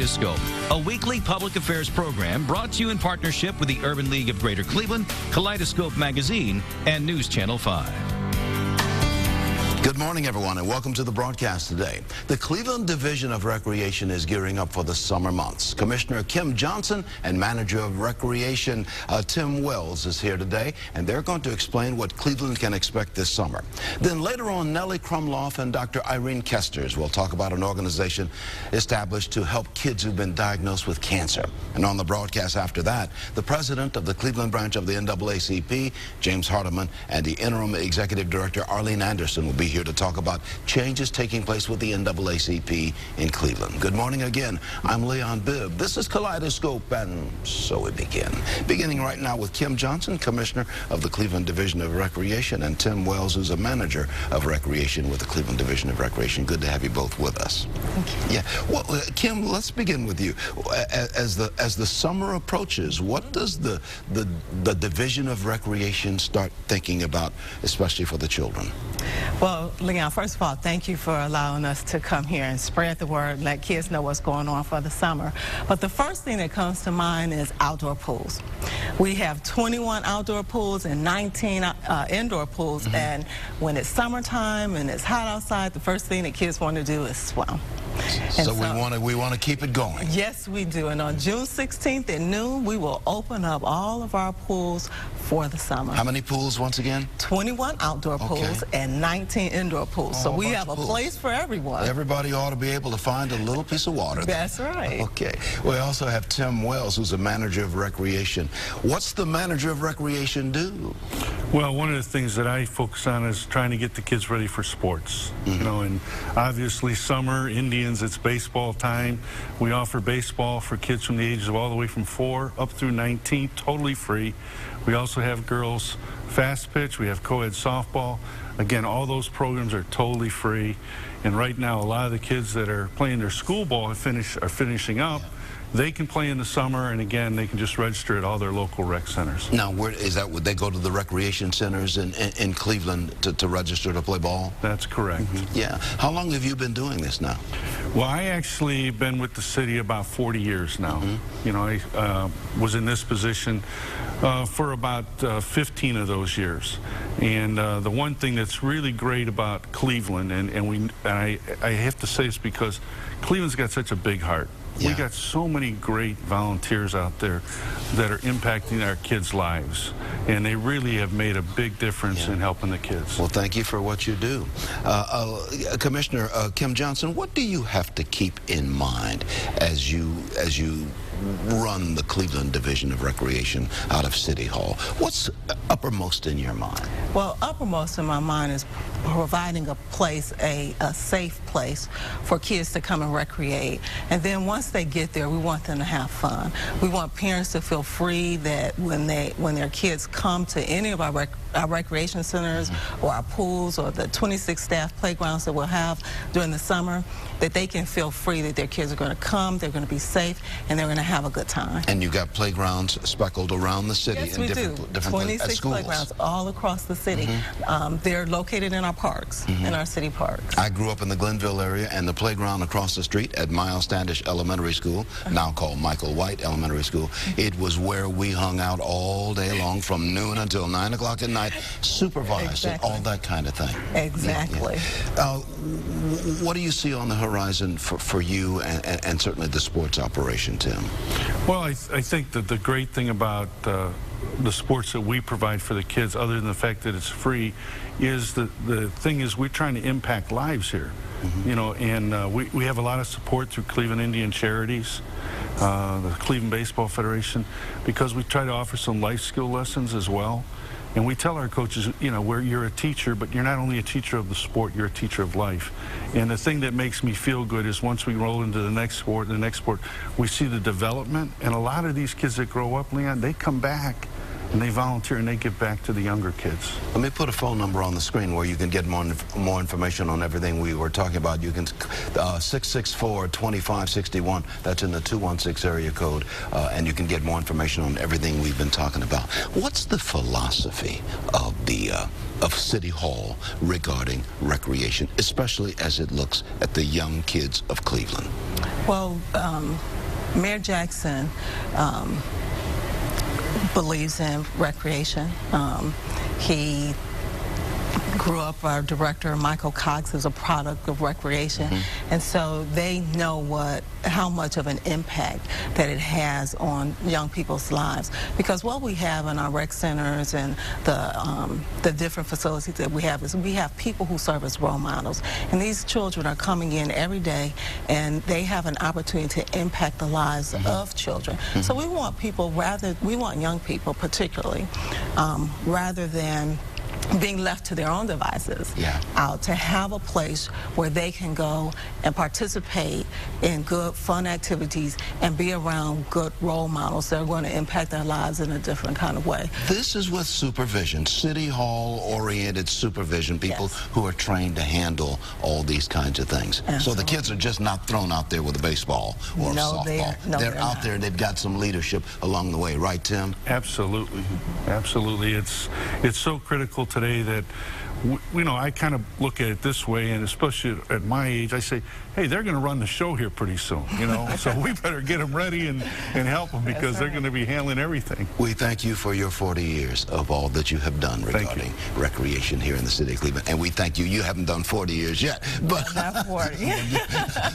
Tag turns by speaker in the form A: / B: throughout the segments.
A: Kaleidoscope, a weekly public affairs program brought to you in partnership with the Urban League of Greater Cleveland, Kaleidoscope Magazine, and News Channel 5.
B: Good morning, everyone, and welcome to the broadcast today. The Cleveland Division of Recreation is gearing up for the summer months. Commissioner Kim Johnson and Manager of Recreation Tim Wells is here today, and they're going to explain what Cleveland can expect this summer. Then later on, Nellie Krumloff and Dr. Irene Kesters will talk about an organization established to help kids who've been diagnosed with cancer. And on the broadcast after that, the president of the Cleveland branch of the NAACP, James Hardiman, and the interim executive director, Arlene Anderson, will be here to talk about changes taking place with the NAACP in Cleveland. Good morning again. I'm Leon Bibb. This is Kaleidoscope, and so we begin. Beginning right now with Kim Johnson, Commissioner of the Cleveland Division of Recreation, and Tim Wells, who's a Manager of Recreation with the Cleveland Division of Recreation. Good to have you both with us.
C: Thank you.
B: Yeah. Well, Kim, let's begin with you. As the summer approaches, what does the Division of Recreation start thinking about, especially for the children?
C: Well, Leon, first of all, thank you for allowing us to come here and spread the word, let kids know what's going on for the summer. But the first thing that comes to mind is outdoor pools. We have 21 outdoor pools and 19 indoor pools, and when it's summertime and it's hot outside, the first thing that kids want to do is swim.
B: So we want to keep it going.
C: Yes, we do. And on June 16th at noon, we will open up all of our pools for the summer.
B: How many pools once again?
C: 21 outdoor pools and 19 indoor pools. So we have a place for everyone.
B: Everybody ought to be able to find a little piece of water.
C: That's right.
B: Okay. We also have Tim Wells, who's a Manager of Recreation. What's the Manager of Recreation do?
D: Well, one of the things that I focus on is trying to get the kids ready for sports. You know, and obviously summer, Indians, it's baseball time. We offer baseball for kids from the ages of all the way from 4 up through 19, totally free. We also have girls fast pitch. We have co-ed softball. Again, all those programs are totally free. And right now, a lot of the kids that are playing their school ball are finishing up. They can play in the summer, and again, they can just register at all their local rec centers.
B: Now, where is that? Would they go to the recreation centers in Cleveland to register to play ball?
D: That's correct.
B: Yeah. How long have you been doing this now?
D: Well, I actually been with the city about 40 years now. You know, I was in this position for about 15 of those years. And the one thing that's really great about Cleveland, and I have to say this because Cleveland's got such a big heart.
B: Yeah.
D: We got so many great volunteers out there that are impacting our kids' lives, and they really have made a big difference in helping the kids.
B: Well, thank you for what you do. Commissioner Kim Johnson, what do you have to keep in mind as you run the Cleveland Division of Recreation out of City Hall? What's uppermost in your mind?
C: Well, uppermost in my mind is providing a place, a safe place for kids to come and recreate. And then once they get there, we want them to have fun. We want parents to feel free that when their kids come to any of our recreation centers or our pools or the 26 staff playgrounds that we'll have during the summer, that they can feel free that their kids are going to come, they're going to be safe, and they're going to have a good time.
B: And you got playgrounds speckled around the city
C: yes,
B: in
C: we
B: different
C: do. 26
B: schools.
C: Playgrounds all across the city. They're located in our parks, in our city parks.
B: I grew up in the Glenville area, and the playground across the street at Miles Standish Elementary School, now called Michael White Elementary School, it was where we hung out all day long from noon until 9 o'clock at night, supervised and all that kind of thing.
C: Exactly.
B: What do you see on the horizon for you and certainly the sports operation, Tim?
D: Well, I think that the great thing about the sports that we provide for the kids, other than the fact that it's free, is the thing is we're trying to impact lives here. You know, and we have a lot of support through Cleveland Indian Charities, the Cleveland Baseball Federation, because we try to offer some life skill lessons as well. And we tell our coaches, you know, you're a teacher, but you're not only a teacher of the sport, you're a teacher of life. And the thing that makes me feel good is once we roll into the next sport, we see the development. And a lot of these kids that grow up, Leon, they come back and they volunteer and they give back to the younger kids.
B: Let me put a phone number on the screen where you can get more information on everything we were talking about. You can 664-2561. That's in the 216 area code, and you can get more information on everything we've been talking about. What's the philosophy of the of City Hall regarding recreation, especially as it looks at the young kids of Cleveland?
C: Well, Mayor Jackson believes in recreation. He grew up, our director, Michael Cox, is a product of recreation. And so they know how much of an impact that it has on young people's lives. Because what we have in our rec centers and the different facilities that we have is we have people who serve as role models. And these children are coming in every day and they have an opportunity to impact the lives of children. So we want people, we want young people particularly, rather than being left to their own devices, to have a place where they can go and participate in good, fun activities and be around good role models that are going to impact their lives in a different kind of way.
B: This is with supervision, City Hall-oriented supervision, people who are trained to handle all these kinds of things. Absolutely. So the kids are just not thrown out there with a baseball or a softball. They're out there and they've got some leadership along the way, right, Tim?
D: Absolutely. Absolutely. It's so critical today that I kind of look at it this way, and especially at my age, I say, hey, they're going to run the show here pretty soon, so we better get them ready and help them, because they're going to be handling everything.
B: We thank you for your 40 years of all that you have done regarding recreation here in the city of Cleveland, and we thank you. You haven't done 40 years yet, but
C: not 40.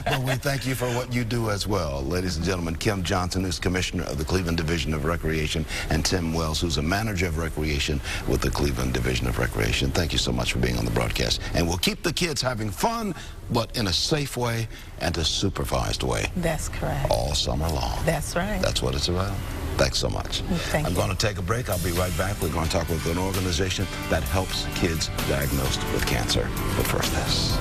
B: But we thank you for what you do as well. Ladies and gentlemen, Kim Johnson, who's Commissioner of the Cleveland Division of Recreation, and Tim Wells, who's a Manager of Recreation with the Cleveland Division of Recreation. Thank you so much for being on the broadcast. And we'll keep the kids having fun, but in a safe way and a supervised way.
C: That's correct.
B: All summer long.
C: That's right.
B: That's what it's about. Thanks so much.
C: Thank you.
B: I'm going to take a break. I'll be right back. We're going to talk with an organization that helps kids diagnosed with cancer. But first this.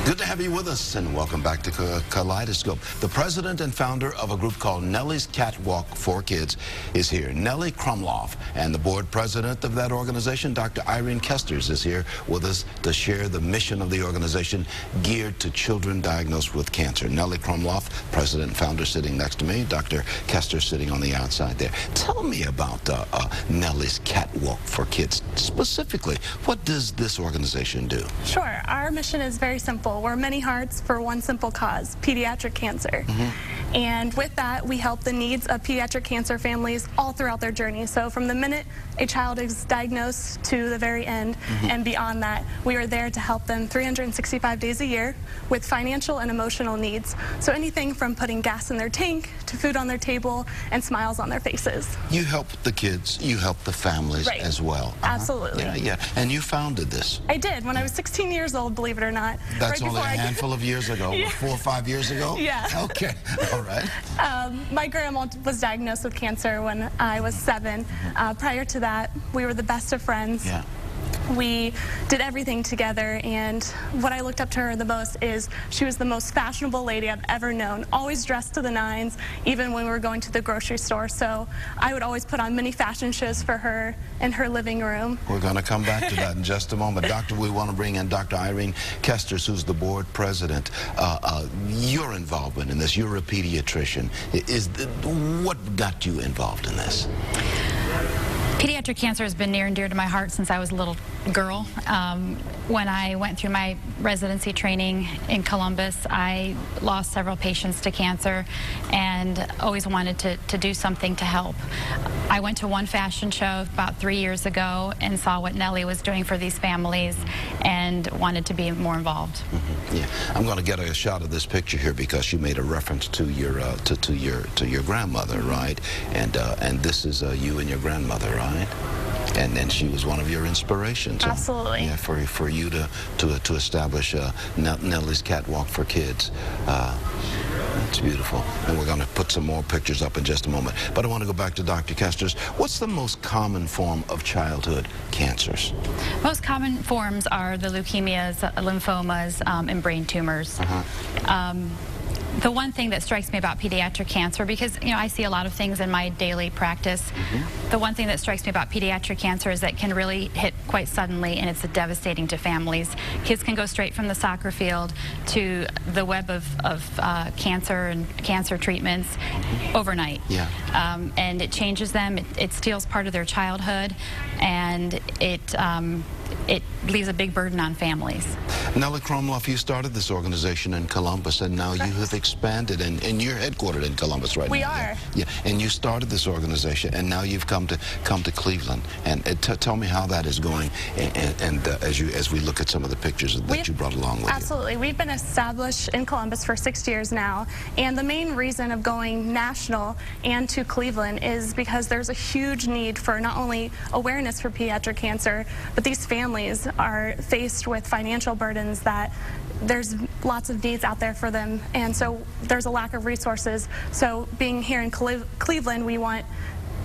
B: Good to have you with us, and welcome back to Kaleidoscope. The president and founder of a group called Nellie's Catwalk for Kids is here. Nellie Krumloff, and the board president of that organization, Dr. Irene Kesters, is here with us to share the mission of the organization geared to children diagnosed with cancer. Nellie Krumloff, president and founder, sitting next to me. Dr. Kesters sitting on the outside there. Tell me about Nellie's Catwalk for Kids. Specifically, what does this organization do?
E: Sure. Our mission is very simple. We're many hearts for one simple cause, pediatric cancer. And with that, we help the needs of pediatric cancer families all throughout their journey. So from the minute a child is diagnosed to the very end and beyond that, we are there to help them 365 days a year with financial and emotional needs. So anything from putting gas in their tank to food on their table and smiles on their faces.
B: You help the kids, you help the families as well.
E: Absolutely.
B: Yeah. And you founded this.
E: I did when I was 16 years old, believe it or not.
B: That's only a handful of years ago, 4 or 5 years ago?
E: Yeah.
B: Okay, all right.
E: My grandma was diagnosed with cancer when I was 7. Prior to that, we were the best of friends.
B: Yeah.
E: We did everything together, and what I looked up to her the most is she was the most fashionable lady I've ever known, always dressed to the nines, even when we were going to the grocery store. So I would always put on mini fashion shows for her in her living room. We're
B: going to come back to that in just a moment. Doctor, we want to bring in Dr. Irene Kesters, who's the board president. Your involvement in this, you're a pediatrician. What got you involved in this?
F: Pediatric cancer has been near and dear to my heart since I was a little girl. When I went through my residency training in Columbus, I lost several patients to cancer and always wanted to do something to help. I went to one fashion show about 3 years ago and saw what Nellie was doing for these families and wanted to be more involved.
B: Yeah, I'm going to get a shot of this picture here because you made a reference to your your grandmother, right? And this is you and your grandmother, right? And she was one of your inspirations.
E: Absolutely.
B: Yeah, for you to establish Nellie's Catwalk for Kids. It's beautiful. And we're going to put some more pictures up in just a moment. But I want to go back to Dr. Kesters. What's the most common form of childhood cancers?
F: Most common forms are the leukemias, lymphomas, and brain tumors. The one thing that strikes me about pediatric cancer, because I see a lot of things in my daily practice, the one thing that strikes me about pediatric cancer is that it can really hit quite suddenly, and it's devastating to families. Kids can go straight from the soccer field to the web of cancer and cancer treatments overnight. Yeah. And it changes them. It steals part of their childhood, and it it leaves a big burden on families.
B: Nellie Kromloff, you started this organization in Columbus, and now you have expanded, and you're headquartered in Columbus right now.
E: We are.
B: Yeah, and you started this organization, and now you've come to Cleveland. And tell me how that is going, and as we look at some of the pictures that you brought along with
E: Absolutely.
B: you.
E: We've been established in Columbus for 6 years now, and the main reason of going national and to Cleveland is because there's a huge need for not only awareness for pediatric cancer, but these families are faced with financial burdens that there's lots of needs out there for them, and so there's a lack of resources. So being here in Cleveland, we want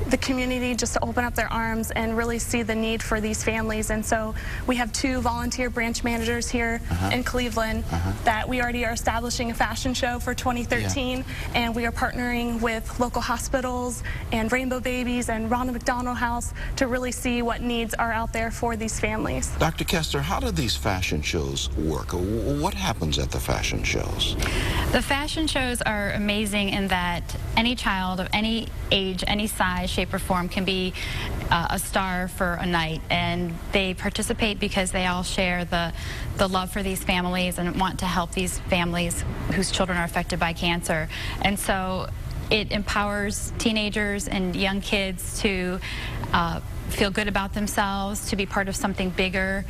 E: the community just to open up their arms and really see the need for these families. And so we have 2 volunteer branch managers here in Cleveland that we already are establishing a fashion show for 2013, and we are partnering with local hospitals and Rainbow Babies and Ronald McDonald House to really see what needs are out there for these families.
B: Dr. Kester, how do these fashion shows work? What happens at the fashion shows?
F: The fashion shows are amazing in that any child of any age, any size, shape, or form can be a star for a night, and they participate because they all share the love for these families and want to help these families whose children are affected by cancer. And so it empowers teenagers and young kids to feel good about themselves, to be part of something bigger.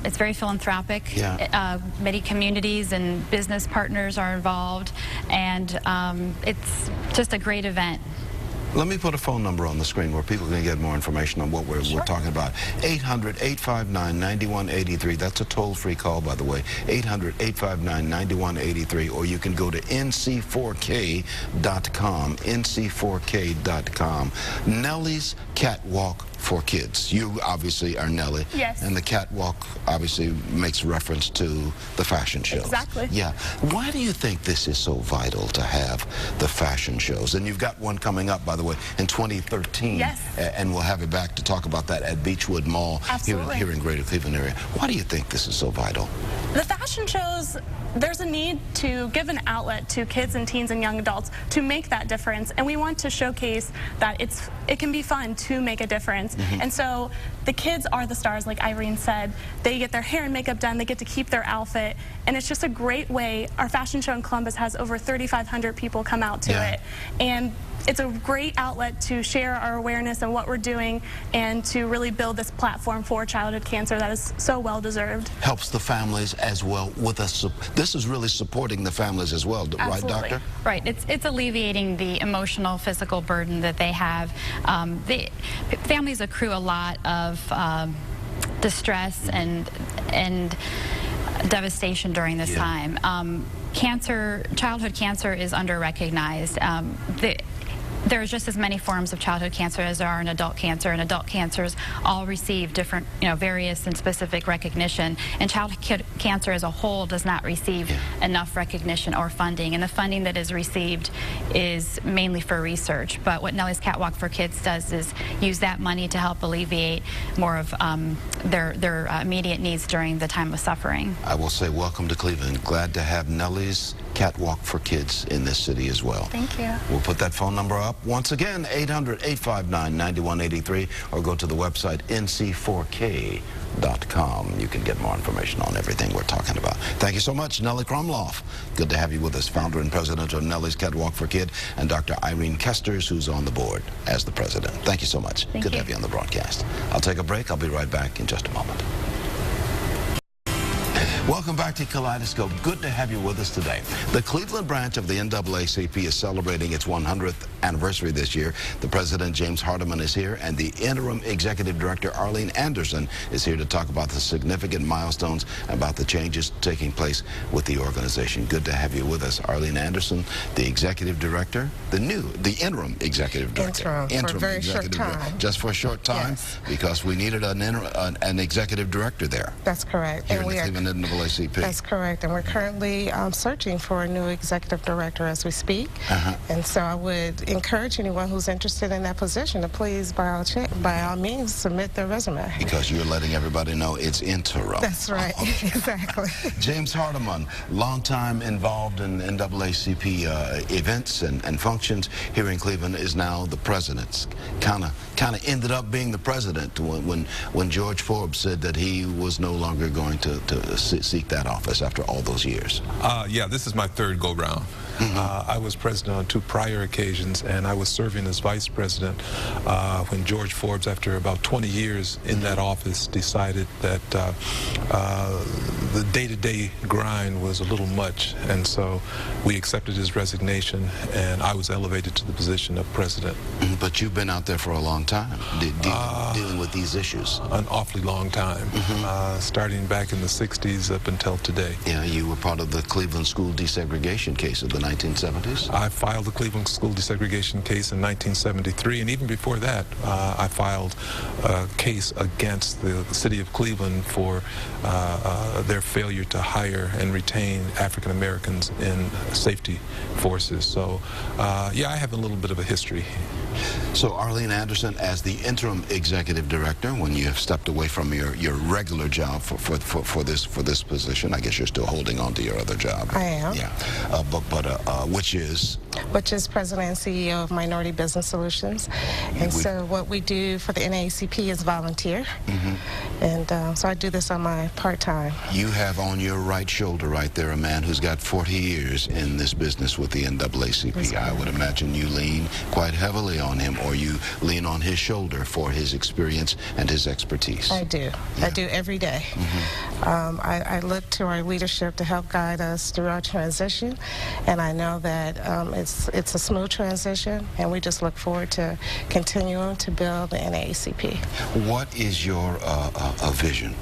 F: It's very philanthropic.
B: Yeah.
F: Many communities and business partners are involved, and it's just a great event.
B: Let me put a phone number on the screen where people can get more information on what we're talking about. 800-859-9183. That's a toll-free call, by the way. 800-859-9183. Or you can go to nc4k.com. nc4k.com. Nellie's Catwalk for Kids. You obviously are Nellie.
E: Yes.
B: And the Catwalk obviously makes reference to the fashion shows.
E: Exactly.
B: Yeah. Why do you think this is so vital to have the fashion shows? And you've got one coming up, by the way, in 2013.
E: Yes.
B: And we'll have you back to talk about that at Beechwood Mall here in Greater Cleveland area. Why do you think this is so vital?
E: The fashion shows, there's a need to give an outlet to kids and teens and young adults to make that difference, and we want to showcase that it can be fun to make a difference. And so the kids are the stars, like Irene said. They get their hair and makeup done, they get to keep their outfit, and it's just a great way. Our fashion show in Columbus has over 3,500 people come out to it, and it's a great outlet to share our awareness and what we're doing and to really build this platform for childhood cancer that is so well deserved.
B: Helps the families as well with us. This is really supporting the families as well, right, Doctor?
F: Right. It's alleviating the emotional, physical burden that they have. Families accrue a lot of distress and devastation during this time. Childhood cancer is under-recognized. There's just as many forms of childhood cancer as there are in adult cancer, and adult cancers all receive different, various and specific recognition, and childhood cancer as a whole does not receive enough recognition or funding, and the funding that is received is mainly for research. But what Nellie's Catwalk for Kids does is use that money to help alleviate more of their immediate needs during the time of suffering. I
B: will say welcome to Cleveland. Glad to have Nellie's Catwalk for Kids in this city as well.
E: Thank you.
B: We'll put that phone number up once again, 800-859-9183, or go to the website nc4k.com. You can get more information on everything we're talking about. Thank you so much, Nellie Kromloff. Good to have you with us, founder and president of Nellie's Catwalk for Kids, and Dr. Irene Kesters, who's on the board as the president. Thank you so much. Good to have you on the broadcast. I'll take a break. I'll be right back in just a moment. Welcome back to Kaleidoscope. Good to have you with us today. The Cleveland branch of the NAACP is celebrating its 100th anniversary this year. The president, James Hardiman, is here, and the interim executive director, Arlene Anderson, is here to talk about the significant milestones and about the changes taking place with the organization. Good to have you with us, Arlene Anderson, the executive director, the interim executive director.
G: Interim for a very short time.
B: Just for a short time, because we needed an executive director there.
G: That's correct.
B: Here in the Cleveland NAACP.
G: That's correct, and we're currently searching for a new executive director as we speak. And so I would encourage anyone who's interested in that position to please, by all means, submit their resume.
B: Because you're letting everybody know it's interim.
G: That's right, exactly.
B: James Hardiman, longtime involved in NAACP events and functions here in Cleveland, is now the president. Kind of ended up being the president when George Forbes said that he was no longer going to seek that office after all those years.
H: Yeah, this is my third go-round. I was president on 2 prior occasions, and I was serving as vice president when George Forbes, after about 20 years in that office, decided that the day-to-day grind was a little much, and so we accepted his resignation, and I was elevated to the position of president.
B: But you've been out there for a long time, dealing with these issues.
H: An awfully long time, starting back in the 60s up until today.
B: Yeah, you were part of the Cleveland school desegregation case of the 1970s?
H: I filed the Cleveland school desegregation case in 1973, and even before that, I filed a case against the city of Cleveland for their failure to hire and retain African Americans in safety forces. So, yeah, I have a little bit of a history.
B: So Arlene Anderson, as the interim executive director, when you have stepped away from your regular job for this position, I guess you're still holding on to your other job.
G: I am.
B: Yeah, which is?
G: Which is president and CEO of Minority Business Solutions. And so what we do for the NAACP is volunteer. And so I do this on my part-time.
B: You have on your right shoulder right there a man who's got 40 years in this business with the NAACP. I would imagine you lean quite heavily on him, or you lean on his shoulder for his experience and his expertise.
G: I do. Yeah. I do every day. I look to our leadership to help guide us through our transition, and I know that it's a smooth transition, and we just look forward to continuing to build the NAACP.
B: What is your vision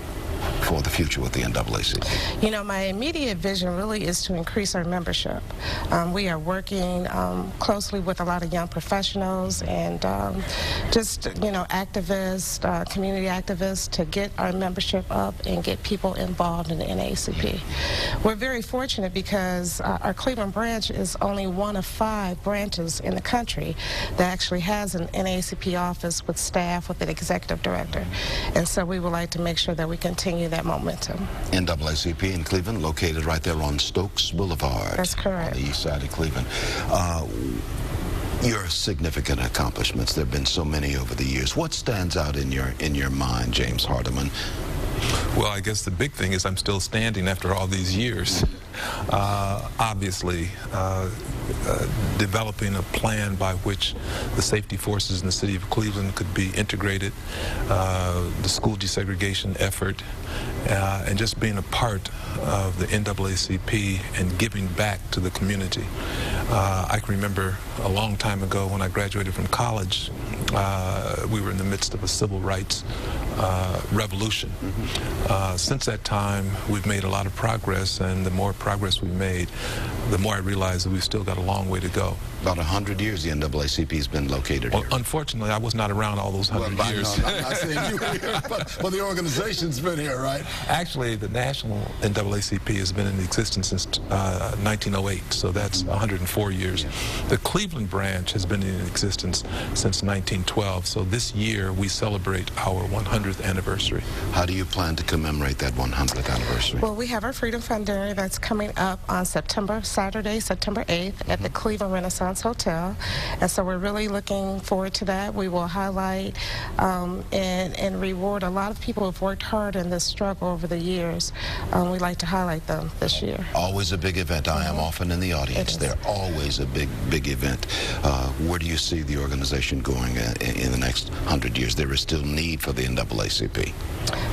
B: for the future with the NAACP?
G: You know, my immediate vision really is to increase our membership. We are working closely with a lot of young professionals and just, you know, activists, community activists, to get our membership up and get people involved in the NAACP. We're very fortunate because our Cleveland branch is only one of 5 branches in the country that actually has an NAACP office with staff, with an executive director. And so we would like to make sure that we continue that momentum.
B: NAACP in Cleveland, located right there on Stokes Boulevard.
G: That's correct.
B: On the east side of Cleveland. Your significant accomplishments, there have been so many over the years. What stands out in your mind, James Hardiman?
H: Well, I guess the big thing is I'm still standing after all these years. Obviously, developing a plan by which the safety forces in the city of Cleveland could be integrated, the school desegregation effort, and just being a part of the NAACP and giving back to the community. I can remember a long time ago when I graduated from college, we were in the midst of a civil rights revolution. Since that time, we've made a lot of progress, and the more progress we made, the more I realized that we've still got a long way to go.
B: About 100 years the NAACP has been located here.
H: Unfortunately, I was not around all those 100 years.
B: No, I'm not saying you were here, but the organization's been here, right?
H: Actually, the national NAACP has been in existence since 1908, so that's 104 years. Yeah. The Cleveland branch has been in existence since 1912, so this year we celebrate our 100th anniversary.
B: How do you plan to commemorate that 100th anniversary?
G: Well, we have our Freedom Fund dinner that's coming up on Saturday, September 8th at the Cleveland Renaissance Hotel, and so we're really looking forward to that. We will highlight and reward a lot of people who have worked hard in this struggle over the years. We'd like to highlight them this year.
B: Always a big event. I am often in the audience. They're always a big event. Where do you see the organization going in the next 100 years? There is still need for the NAACP.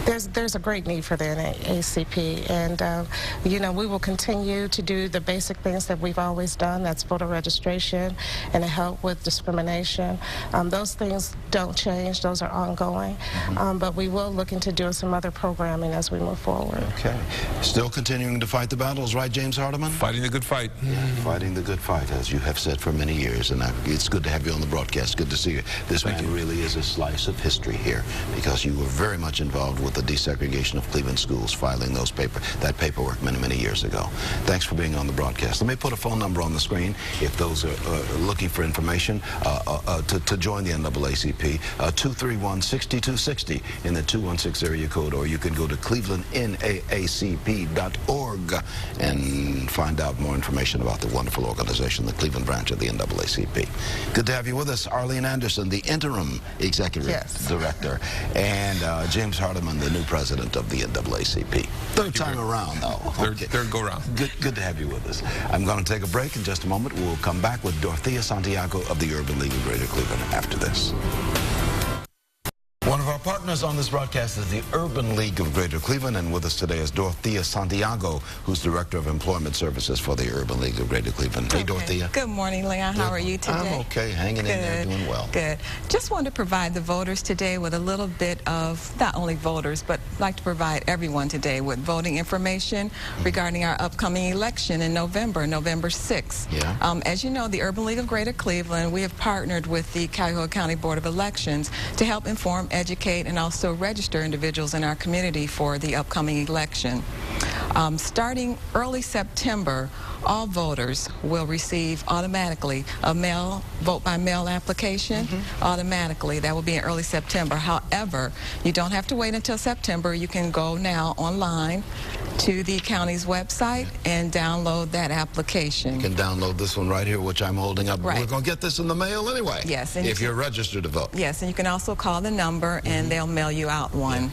G: There's a great need for the NAACP, and you know, we will continue to do the basic things that we've always done. That's voter registration and to help with discrimination. Those things don't change; those are ongoing. But we will look into doing some other programming as we move forward.
B: Okay. Still continuing to fight the battles, right, James Hardiman?
H: Fighting the good fight.
B: Yeah, fighting the good fight, as you have said for many years, and it's good to have you on the broadcast. Good to see you. This man really is a slice of history here, because you were very much involved with the desegregation of Cleveland schools, filing that paperwork many years ago. Thanks for being on the broadcast. Let me put a phone number on the screen if those are looking for information to join the NAACP. 231-6260 in the 216 area code, or you can go to clevelandnaacp.org and find out more information about the wonderful organization, the Cleveland branch of the NAACP. Good to have you with us, Arlene Anderson, the interim executive director, and James Hardiman, the new president of the NAACP. Third time around, though.
H: Third go round.
B: Good to have you with us. I'm going to take a break in just a moment. We'll come back with Dorothea Santiago of the Urban League of Greater Cleveland after this. One of our partners on this broadcast is the Urban League of Greater Cleveland, and with us today is Dorothea Santiago, who's Director of Employment Services for the Urban League of Greater Cleveland. Hey, Dorothea.
I: Good morning, Leon. How are you today?
B: I'm okay, hanging in there, doing well.
I: Good. Just wanted to provide the voters today with a little bit of, not only voters, but like to provide everyone today with voting information regarding our upcoming election in November 6th.
B: Yeah.
I: As you know, the Urban League of Greater Cleveland, we have partnered with the Cuyahoga County Board of Elections to help inform, educate, and also register individuals in our community for the upcoming election. Starting early September, all voters will receive automatically a vote by mail application automatically. That will be in early September. However, you don't have to wait until September. You can go now online to the county's website and download that application.
B: You can download this one right here, which I'm holding up.
I: Right.
B: We're going to get this in the mail anyway.
I: Yes. And
B: if you're registered to vote.
I: Yes, and you can also call the number and they'll mail you out one.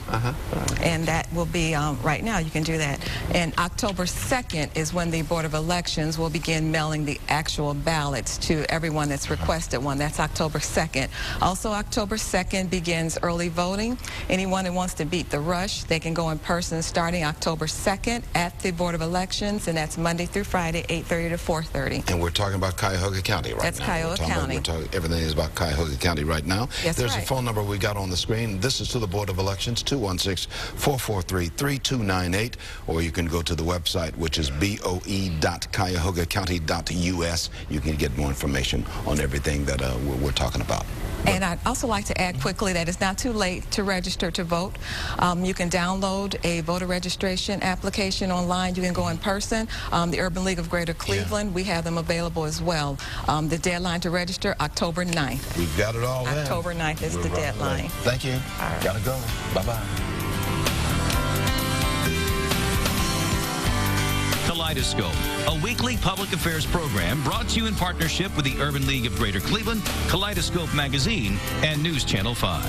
I: And that will be right now. You can do that. And October 2nd is when the Board of Elections will begin mailing the actual ballots to everyone that's requested one. That's October 2nd. Also, October 2nd begins early voting. Anyone who wants to beat the rush, they can go in person starting October 2nd at the Board of Elections, and that's Monday through Friday, 8:30 to 4:30.
B: And we're talking about Cuyahoga County right now.
I: That's Cuyahoga County.
B: Everything is about Cuyahoga County right now.
I: Yes,
B: There's a phone number we got on the screen. This is to the Board of Elections, 216-443-3298, or you can go to the website, which is boe.cuyahogacounty.us. You can get more information on everything that we're talking about.
I: And I'd also like to add quickly that it's not too late to register to vote. You can download a voter registration application online. You can go in person. The Urban League of Greater Cleveland, we have them available as well. The deadline to register, October 9th.
B: We've got it all in.
I: October 9th is the deadline.
B: Thank you.
I: Right.
B: Gotta go. Bye-bye.
A: Kaleidoscope, a weekly public affairs program brought to you in partnership with the Urban League of Greater Cleveland, Kaleidoscope Magazine, and News Channel 5.